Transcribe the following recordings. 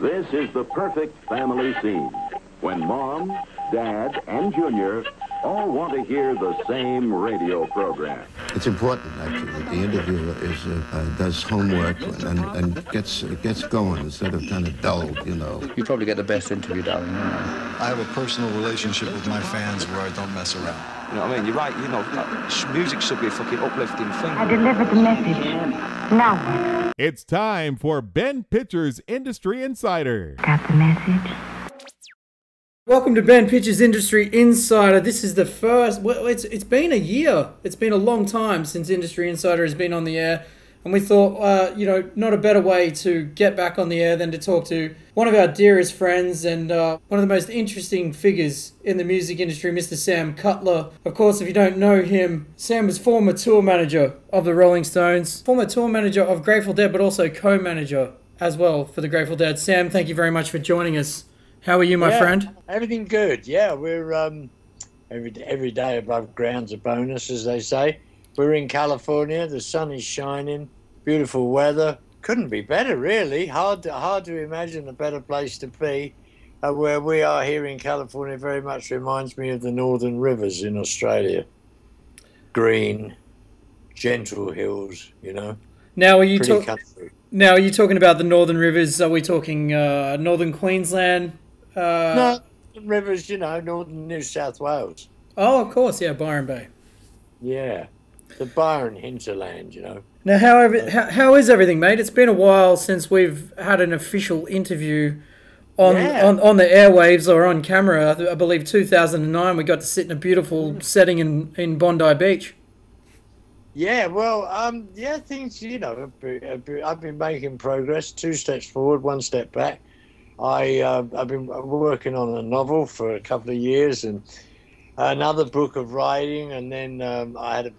This is the perfect family scene when Mom, Dad, and Junior all want to hear the same radio program. It's important, actually, that the interviewer does homework and gets going instead of kind of dull, you know. You probably get the best interview, darling. I have a personal relationship with my fans where I don't mess around. You know what I mean? You're right, you know, music should be a fucking uplifting thing. I delivered the message. Now what? It's time for Ben Pitcher's Industry Insider. Got the message? Welcome to Ben Pitcher's Industry Insider. This is the first, well, it's been a year. It's been a long time since Industry Insider has been on the air. And we thought, not a better way to get back on the air than to talk to one of our dearest friends and one of the most interesting figures in the music industry, Mr. Sam Cutler. Of course, if you don't know him, Sam was former tour manager of the Rollingstones, former tour manager of Grateful Dead, but also co-manager as well for the Grateful Dead. Sam, thank you very much for joining us. How are you, my friend? Everything good. Yeah, we're every day above ground's a bonus, as they say. We're in California. The sun is shining. Beautiful weather. Couldn't be better, really. Hard to imagine a better place to be. Where we are here in California very much reminds me of the northern rivers in Australia. Green, gentle hills, you know. Now, are you talking about the northern rivers? Are we talking northern Queensland? No, rivers, northern New South Wales. Oh, of course, yeah, Byron Bay. Yeah, the Byron hinterland, Now, how is everything, mate? It's been a while since we've had an official interview on the airwaves or on camera. I believe 2009 we got to sit in a beautiful setting in Bondi Beach. Yeah, well, things, I've been making progress, 2 steps forward, 1 step back. I've been working on a novel for a couple of years and another book of writing, and then I had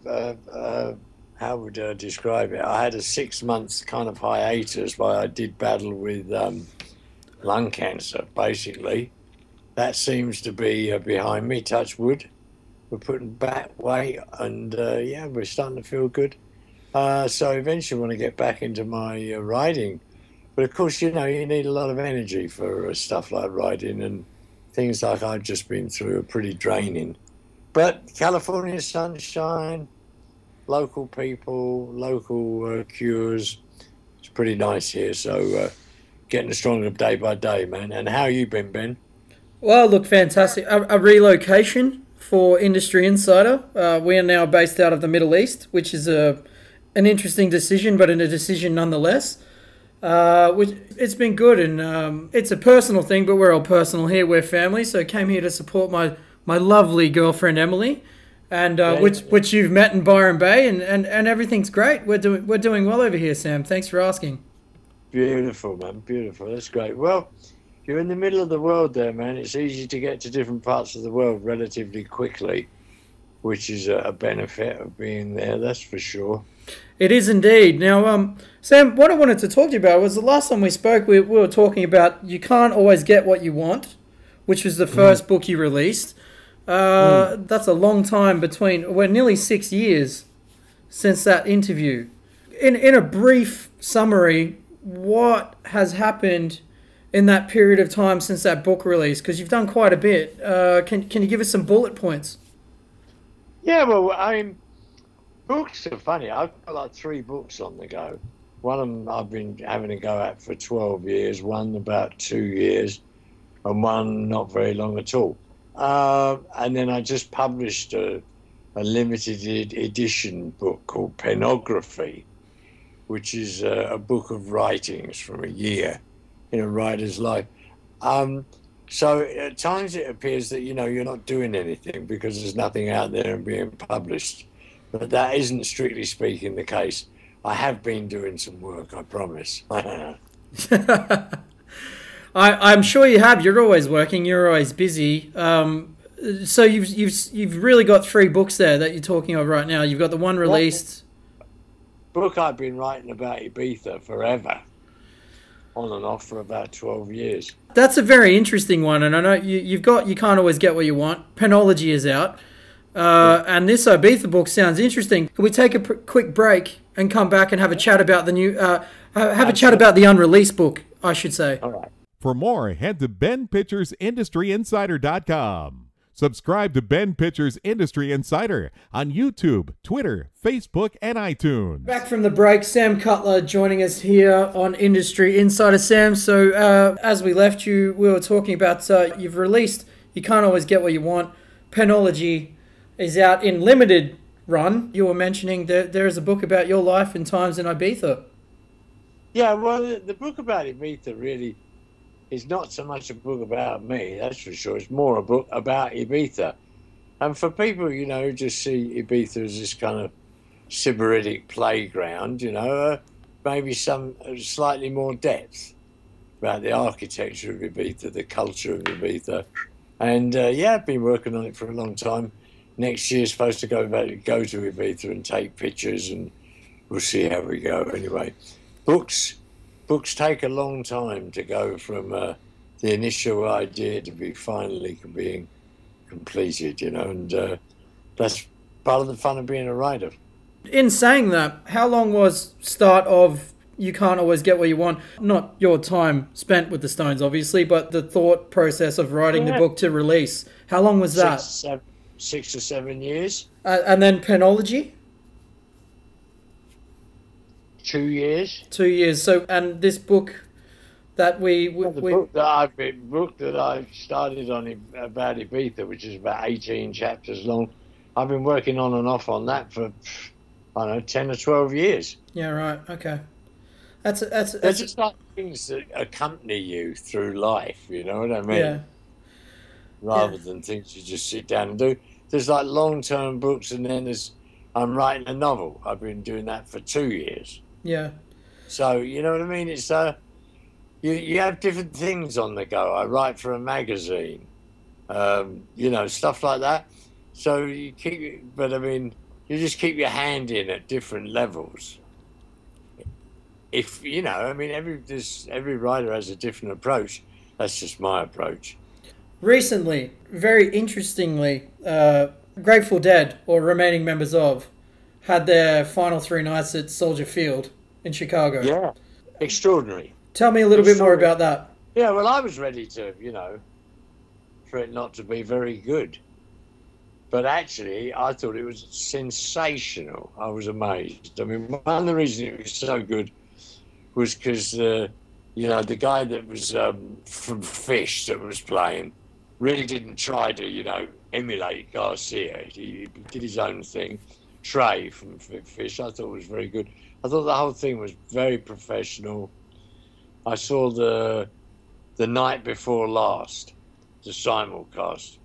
how would I describe it? I had a 6 months kind of hiatus while I did battle with lung cancer, basically. That seems to be behind me, touch wood. We're putting back weight, and we're starting to feel good. So eventually I want to get back into my writing. But of course, you need a lot of energy for stuff like writing, and things like I've just been through are pretty draining. But California sunshine, local people, local cures, it's pretty nice here. So getting stronger day by day, man. And how you been, Ben? Well, look, fantastic. A relocation for Industry Insider. We are now based out of the Middle East, which is an interesting decision, but a decision nonetheless. Which it's been good, and it's a personal thing, but we're all personal here. We're family, so I came here to support my lovely girlfriend Emily, and which you've met in Byron Bay, and everything's great. We're doing well over here, Sam. Thanks for asking. Beautiful, man. Beautiful. That's great. Well, you're in the middle of the world there, man. It's easy to get to different parts of the world relatively quickly, which is a benefit of being there. That's for sure. It is indeed. Now, Sam, what I wanted to talk to you about was the last time we spoke, we were talking about you can't always get what you want, which was the first book you released. That's a long time we're nearly 6 years since that interview. In a brief summary, what has happened in that period of time since that book release? Because you've done quite a bit. Can you give us some bullet points? Yeah, well, books are funny. I've got like 3 books on the go. One of them I've been having a go at for 12 years, one about 2 years, and one not very long at all. And then I just published a limited edition book called Penography, which is a book of writings from a year in a writer's life. So at times it appears that, you're not doing anything because there's nothing out there and being published. But that isn't strictly speaking the case. I have been doing some work, I promise. I'm sure you have. You're always working. You're always busy. So you've really got 3 books there that you're talking of right now. You've got the one released. Book I've been writing about Ibiza forever, on and off for about 12 years. That's a very interesting one, and I know you can't always get what you want. Penology is out. And this Ibiza book sounds interesting. Can we take a quick break and come back and have a chat about the new, have a chat about the unreleased book, I should say? All right. For more, head to BenPicturesIndustryInsider.com. Subscribe to Ben Pictures Industry Insider on YouTube, Twitter, Facebook, and iTunes. Back from the break, Sam Cutler joining us here on Industry Insider. Sam, so as we left you, we were talking about you've released You Can't Always Get What You Want. Penology is out in limited run. You were mentioning that there is a book about your life and times in Ibiza. Yeah, well, the book about Ibiza really is not so much a book about me, that's for sure. It's more a book about Ibiza. And for people, you know, who just see Ibiza as this kind of sybaritic playground, you know, maybe some slightly more depth about the architecture of Ibiza, the culture of Ibiza. And yeah, I've been working on it for a long time. Next year's supposed to go to Ibiza and take pictures, and we'll see how we go anyway. Books take a long time to go from the initial idea to be finally being completed, you know, and that's part of the fun of being a writer. In saying that, how long was start of You Can't Always Get What You Want? Not your time spent with the Stones, obviously, but the thought process of writing the book to release. How long was that? 6 or 7 years. And then Penology? 2 years. 2 years. So, and this book that book that I started on about Ibiza, which is about 18 chapters long, I've been working on and off on that for, I don't know, 10 or 12 years. Yeah, right. Okay. That's just like things that accompany you through life, you know what I mean? Yeah. Rather than things you just sit down and do. There's like long-term books, and then I'm writing a novel. I've been doing that for 2 years. Yeah. So, you know what I mean? It's you have different things on the go. I write for a magazine, you know, stuff like that. So you just keep your hand in at different levels. If, you know, I mean, every writer has a different approach. That's just my approach. Recently, very interestingly, Grateful Dead, or remaining members of, had their final 3 nights at Soldier Field in Chicago. Yeah, extraordinary. Tell me a little bit more about that. Yeah, well, I was ready to, you know, for it not to be very good. But actually, I thought it was sensational. I was amazed. I mean, one of the reasons it was so good was because, you know, the guy that was from Fish that was playing really didn't try to, you know, emulate Garcia. He did his own thing. Trey from Fish, I thought was very good. I thought the whole thing was very professional. I saw the night before last, the simulcast,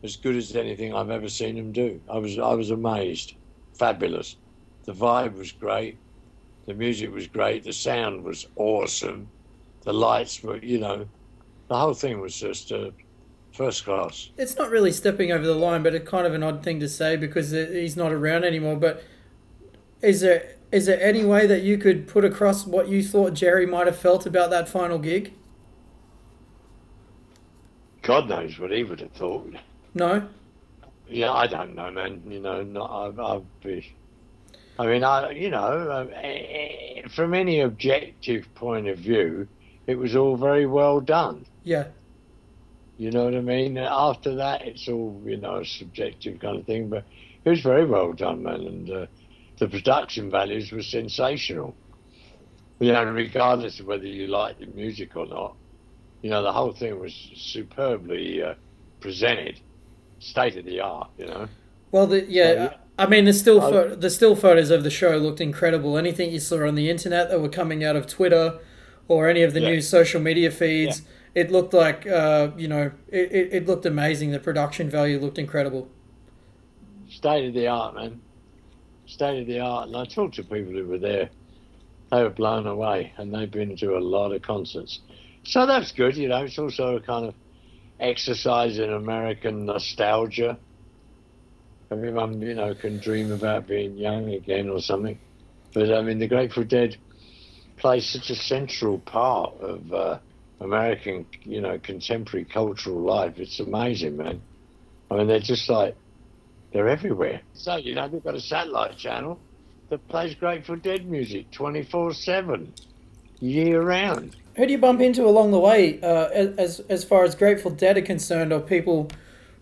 as good as anything I've ever seen them do. I was amazed. Fabulous. The vibe was great. The music was great. The sound was awesome. The lights were, you know, the whole thing was just first class. It's not really stepping over the line, but it's kind of an odd thing to say because he's not around anymore. But is there any way that you could put across what you thought Jerry might have felt about that final gig? God knows what he would have thought. No? Yeah, I don't know, man. You know, from any objective point of view, it was all very well done. Yeah. You know what I mean? After that, it's all, you know, a subjective kind of thing, but it was very well done, man, and the production values were sensational. You know, regardless of whether you like the music or not, you know, the whole thing was superbly presented, state of the art, you know. Well, I mean, the still photos of the show looked incredible. Anything you saw on the internet that were coming out of Twitter or any of the new social media feeds, it looked like, you know, it looked amazing. The production value looked incredible. State of the art, man. State of the art. And I talked to people who were there. They were blown away, and they've been to a lot of concerts. So that's good, you know. It's also a kind of exercise in American nostalgia. Everyone, you know, can dream about being young again or something. But, I mean, the Grateful Dead play such a central part of American, you know, contemporary cultural life. It's amazing, man. I mean, they're just like, they're everywhere. So, you know, they've got a satellite channel that plays Grateful Dead music 24/7, year round. who do you bump into along the way, as far as Grateful Dead are concerned, or people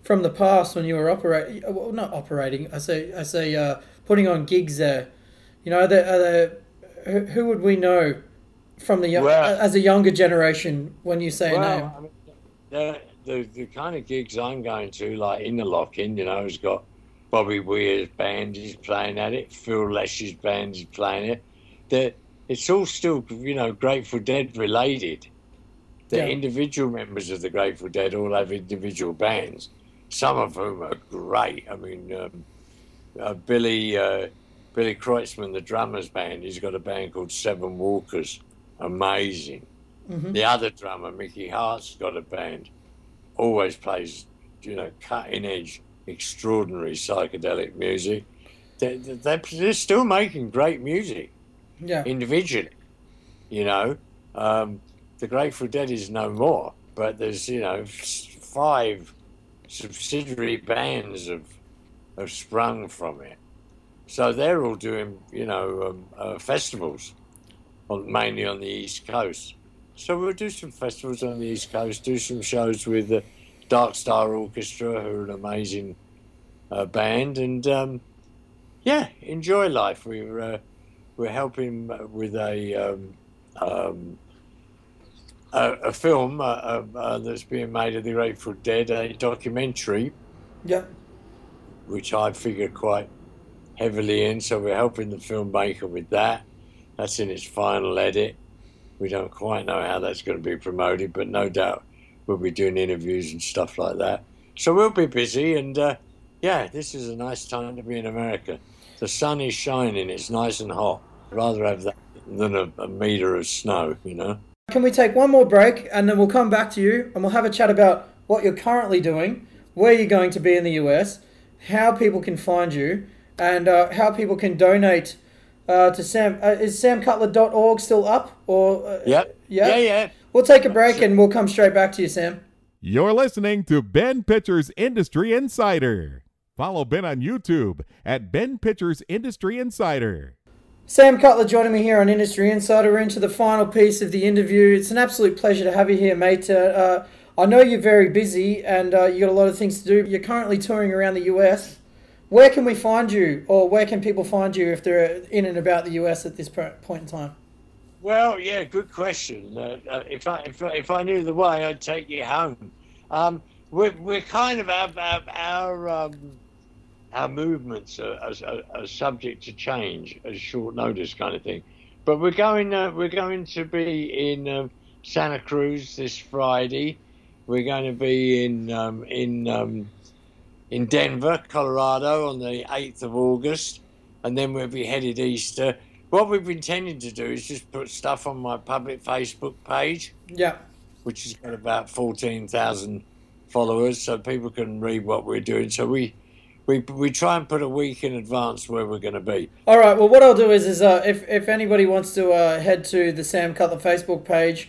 from the past when you were operating? Well, not operating. I say putting on gigs there. You know, who would we know from the as a younger generation when you say a name? I mean, the kind of gigs I'm going to, like in the Lock-In, you know, has got Bobby Weir's band is playing at it, Phil Lesh's band is playing it. It's all still, you know, Grateful Dead related. The individual members of the Grateful Dead all have individual bands, some of whom are great. I mean, Billy Kreutzmann, the drummer's band, he's got a band called Seven Walkers. Amazing. Mm-hmm. The other drummer, Mickey Hart's got a band. Always plays, you know, cutting edge, extraordinary psychedelic music. They're still making great music. Yeah. Individually, you know. The Grateful Dead is no more, but there's, you know, 5 subsidiary bands have sprung from it. So they're all doing, you know, festivals, mainly on the East Coast. So we'll do some festivals on the East Coast, do some shows with the Dark Star Orchestra, who are an amazing band, and yeah, enjoy life. We're helping with a film that's being made of the Grateful Dead, a documentary. Yeah. Which I figure quite heavily in, so we're helping the filmmaker with that. That's in its final edit. We don't quite know how that's going to be promoted, but no doubt we'll be doing interviews and stuff like that. So we'll be busy, and yeah, this is a nice time to be in America. The sun is shining, it's nice and hot. I'd rather have that than a metre of snow, you know. Can we take one more break, and then we'll come back to you, and we'll have a chat about what you're currently doing, where you're going to be in the US, how people can find you, and how people can donate to Sam. Is samcutler.org still up? Or Yep. Yeah. We'll take a break and we'll come straight back to you, Sam. You're listening to Ben Pitcher's Industry Insider. Follow Ben on YouTube at Ben Pitcher's Industry Insider. Sam Cutler joining me here on Industry Insider. We're into the final piece of the interview. It's an absolute pleasure to have you here, mate. I know you're very busy and you got a lot of things to do. You're currently touring around the US. Where can we find you, or where can people find you if they're in and about the US at this point in time? Well, yeah, good question. If I knew the way, I'd take you home. We're kind of our movements are subject to change at short notice, kind of thing. But we're going to be in Santa Cruz this Friday. We're going to be in Denver, Colorado on the 8th of August, and then we'll be headed east. What we've intended to do is just put stuff on my public Facebook page, which has got about 14,000 followers, so people can read what we're doing. So we try and put a week in advance where we're going to be. All right, well, what I'll do is if anybody wants to head to the Sam Cutler Facebook page,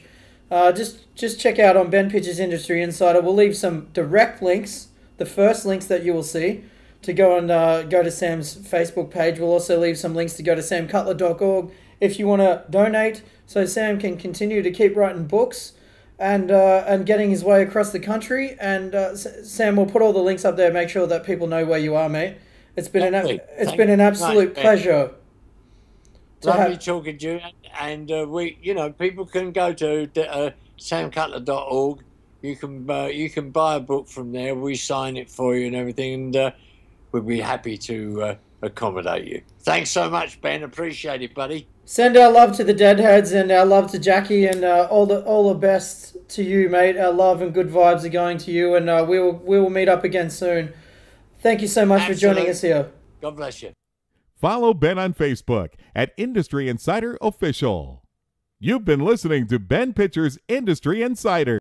just check out on Ben Pitcher's Industry Insider. We'll leave some direct links, the first links that you will see, to go and go to Sam's Facebook page. We'll also leave some links to go to samcutler.org if you want to donate, so Sam can continue to keep writing books and getting his way across the country. And Sam will put all the links up there. Make sure that people know where you are, mate. It's been an absolute pleasure. Lovely talking to you. And people can go to samcutler.org. You can buy a book from there. We sign it for you and everything, and we'll be happy to accommodate you. Thanks so much, Ben. Appreciate it, buddy. Send our love to the Deadheads and our love to Jackie, and all the best to you, mate. Our love and good vibes are going to you, and we will meet up again soon. Thank you so much for joining us here. God bless you. Follow Ben on Facebook at Industry Insider Official. You've been listening to Ben Pitcher's Industry Insider.